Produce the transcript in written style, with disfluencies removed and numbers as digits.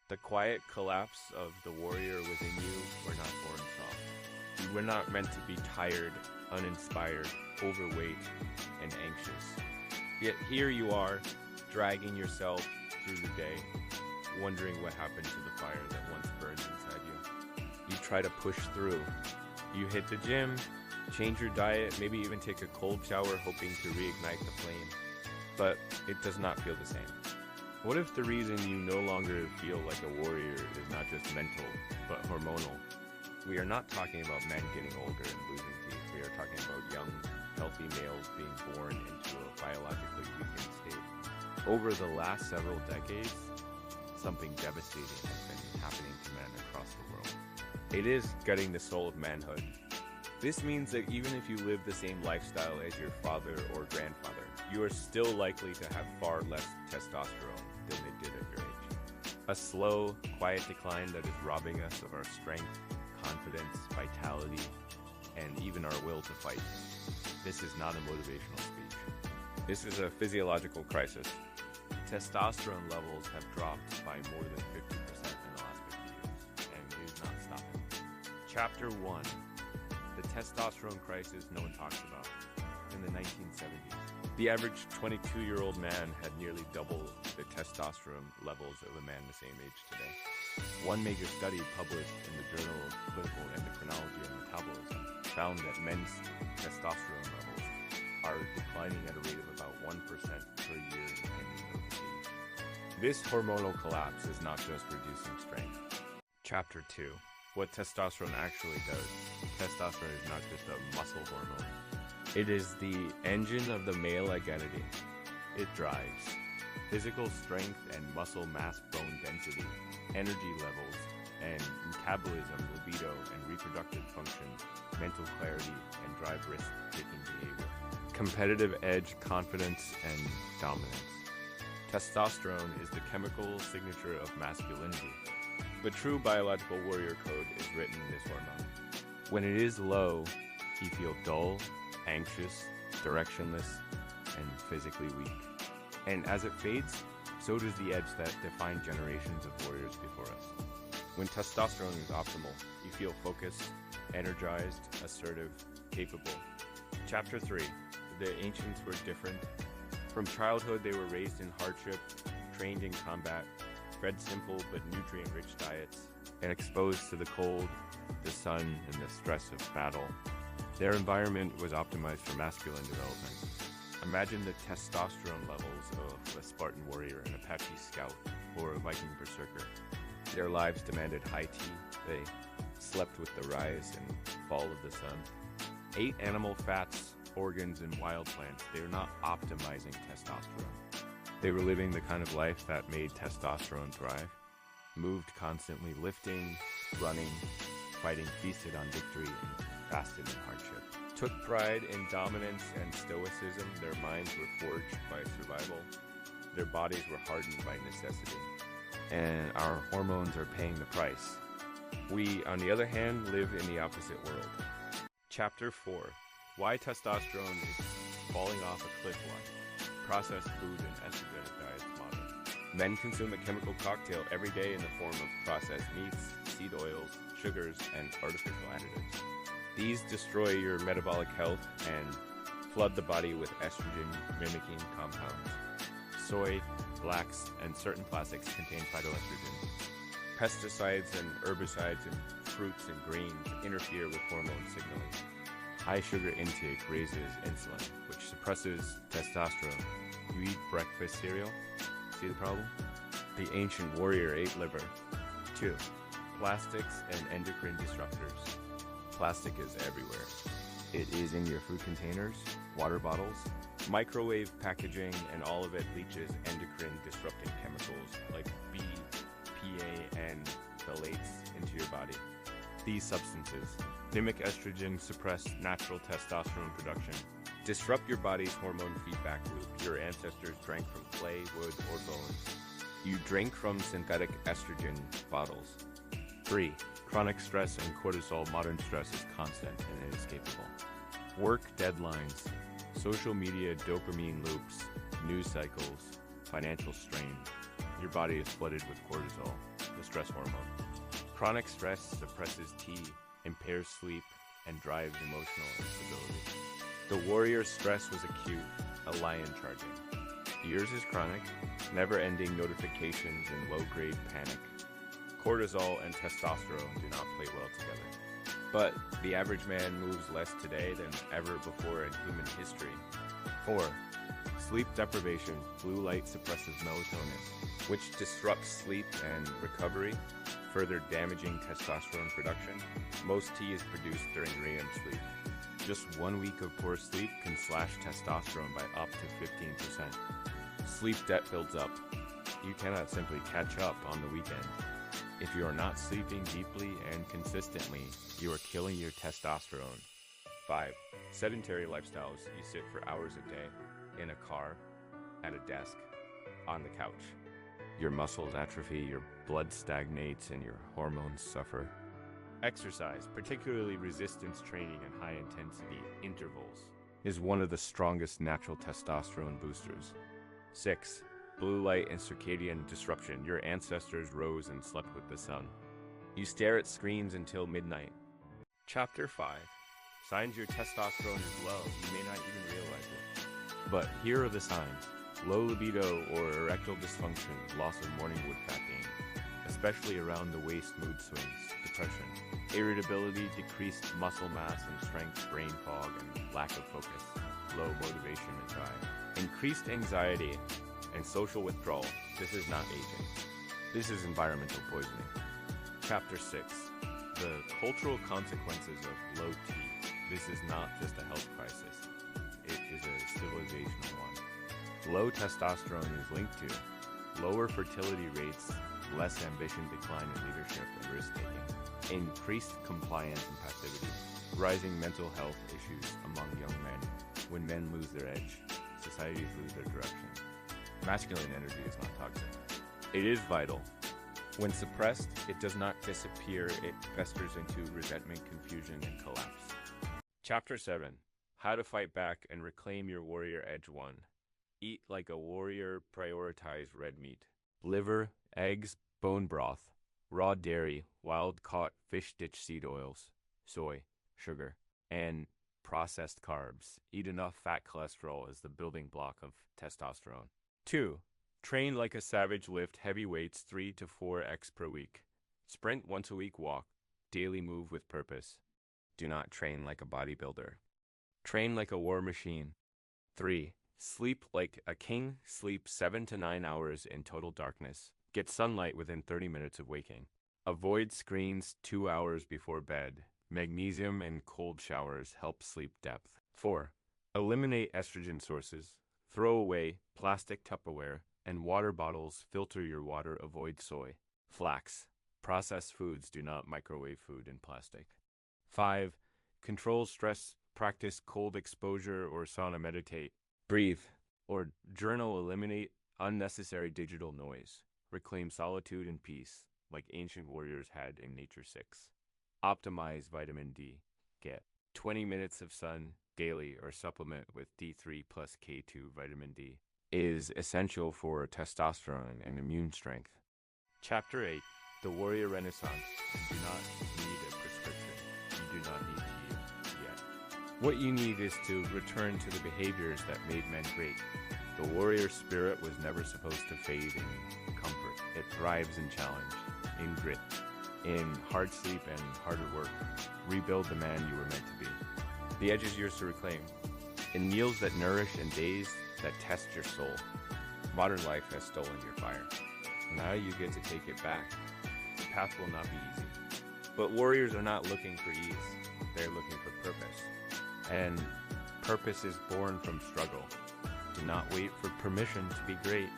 The quiet collapse of the warrior within you were not born soft. You were not meant to be tired, uninspired, overweight, and anxious. Yet here you are, dragging yourself through the day, wondering what happened to the fire that once burned inside you. You try to push through. You hit the gym, change your diet, maybe even take a cold shower hoping to reignite the flame. But it does not feel the same. What if the reason you no longer feel like a warrior is not just mental, but hormonal? We are not talking about men getting older and losing teeth. We are talking about young, healthy males being born into a biologically weakened state. Over the last several decades, something devastating has been happening to men across the world. It is gutting the soul of manhood. This means that even if you live the same lifestyle as your father or grandfather, you are still likely to have far less testosterone than they did at your age. A slow, quiet decline that is robbing us of our strength, confidence, vitality, and even our will to fight. This is not a motivational speech. This is a physiological crisis. Testosterone levels have dropped by more than 50% in the last 50 years, and it is not stopping. Chapter 1. The testosterone crisis no one talks about. In the 1970s, the average 22-year-old man had nearly double the testosterone levels of a man the same age today. One major study published in the Journal of Clinical Endocrinology and Metabolism found that men's testosterone levels are declining at a rate of about 1% per year in men of age. This hormonal collapse is not just reducing strength. Chapter 2. What testosterone actually does. Testosterone is not just a muscle hormone. It is the engine of the male identity. It drives physical strength and muscle mass, bone density, energy levels, and metabolism, libido, and reproductive function, mental clarity, and drive risk-taking behavior. Competitive edge, confidence, and dominance. Testosterone is the chemical signature of masculinity. The true biological warrior code is written in this hormone. When it is low, you feel dull, anxious, directionless, and physically weak. And as it fades, so does the edge that defined generations of warriors before us. When testosterone is optimal, you feel focused, energized, assertive, capable. Chapter 3. The ancients were different. From childhood, they were raised in hardship, trained in combat, fed simple but nutrient-rich diets, and exposed to the cold, the sun, and the stress of battle. Their environment was optimized for masculine development. Imagine the testosterone levels of a Spartan warrior, an Apache scout, or a Viking berserker. Their lives demanded high tea. They slept with the rise and fall of the sun. Ate animal fats, organs, and wild plants. They were not optimizing testosterone. They were living the kind of life that made testosterone thrive. Moved constantly, lifting, running, fighting, feasted on victory, and fasted in hardship. Took pride in dominance and stoicism. Their minds were forged by survival. Their bodies were hardened by necessity. And our hormones are paying the price. We, on the other hand, live in the opposite world. Chapter 4. Why testosterone is falling off a cliff line. Processed food and estrogenic diets modern. Men consume a chemical cocktail every day in the form of processed meats, seed oils, sugars, and artificial additives. These destroy your metabolic health and flood the body with estrogen-mimicking compounds. Soy, flax, and certain plastics contain phytoestrogens. Pesticides and herbicides in fruits and grains interfere with hormone signaling. High sugar intake raises insulin, which suppresses testosterone. You eat breakfast cereal? See the problem? The ancient warrior ate liver. 2. Plastics and endocrine disruptors. Plastic is everywhere. It is in your food containers, water bottles, microwave packaging, and all of it leaches endocrine disrupting chemicals like BPA and phthalates into your body. These substances mimic estrogen, suppress natural testosterone production, disrupt your body's hormone feedback loop. Your ancestors drank from clay, wood, or bone. You drink from synthetic estrogen bottles. 3. Chronic stress and cortisol. Modern stress is constant and inescapable. Work deadlines, social media dopamine loops, news cycles, financial strain. Your body is flooded with cortisol. The stress hormone. Chronic stress suppresses T, impairs sleep, and drives emotional instability. The warrior's stress was acute, a lion charging. Yours is chronic, never-ending notifications and low-grade panic. Cortisol and testosterone do not play well together. But the average man moves less today than ever before in human history. 4. Sleep deprivation. Blue light suppresses melatonin, which disrupts sleep and recovery, further damaging testosterone production. Most T is produced during REM sleep. Just 1 week of poor sleep can slash testosterone by up to 15%. Sleep debt builds up. You cannot simply catch up on the weekend. If you are not sleeping deeply and consistently, you are killing your testosterone. 5. Sedentary lifestyles. You sit for hours a day, in a car, at a desk, on the couch. Your muscles atrophy, your blood stagnates, and your hormones suffer. Exercise, particularly resistance training and high-intensity intervals, is one of the strongest natural testosterone boosters. 6. Blue light and circadian disruption. Your ancestors rose and slept with the sun. You stare at screens until midnight. Chapter 5. Signs your testosterone is low. You may not even realize it. But here are the signs. Low libido or erectile dysfunction, loss of morning wood fat gain, especially around the waist, mood swings, depression, irritability, decreased muscle mass and strength, brain fog, and lack of focus, low motivation and drive, increased anxiety, and social withdrawal. This is not aging. This is environmental poisoning. Chapter 6. The cultural consequences of low T. This is not just a health crisis. It is a civilizational one. Low testosterone is linked to lower fertility rates, less ambition, decline in leadership and risk-taking, increased compliance and passivity, rising mental health issues among young men. When men lose their edge, societies lose their direction. Masculine energy is not toxic. It is vital. When suppressed, it does not disappear. It festers into resentment, confusion, and collapse. Chapter 7. How to fight back and reclaim your warrior edge 1. Eat like a warrior. Prioritize red meat. Liver, eggs, bone broth, raw dairy, wild-caught fish-stitch seed oils, soy, sugar, and processed carbs. Eat enough fat cholesterol as the building block of testosterone. 2. Train like a savage. Lift heavy weights 3 to 4x per week. Sprint once a week. Walk. Daily move with purpose. Do not train like a bodybuilder. Train like a war machine. 3. Sleep like a king. Sleep 7 to 9 hours in total darkness. Get sunlight within 30 minutes of waking. Avoid screens 2 hours before bed. Magnesium and cold showers help sleep depth. 4. Eliminate estrogen sources. Throw away plastic Tupperware and water bottles. Filter your water. Avoid soy. Flax. Processed foods. Do not microwave food in plastic. 5. Control stress. Practice cold exposure or sauna. Meditate. Breathe or journal. Eliminate unnecessary digital noise. Reclaim solitude and peace like ancient warriors had in Nature 6. Optimize vitamin D. Get 20 minutes of sun daily or supplement with D3 plus K2. Vitamin D is essential for testosterone and immune strength. Chapter 8. The Warrior Renaissance. You do not need a prescription. You do not need tea yet. What you need is to return to the behaviors that made men great. The warrior spirit was never supposed to fade in comfort. It thrives in challenge, in grit, in hard sleep and harder work. Rebuild the man you were meant to be. The edge is yours to reclaim. In meals that nourish and days that test your soul. Modern life has stolen your fire. Now you get to take it back. The path will not be easy. But warriors are not looking for ease. They're looking for purpose. And purpose is born from struggle. Do not wait for permission to be great.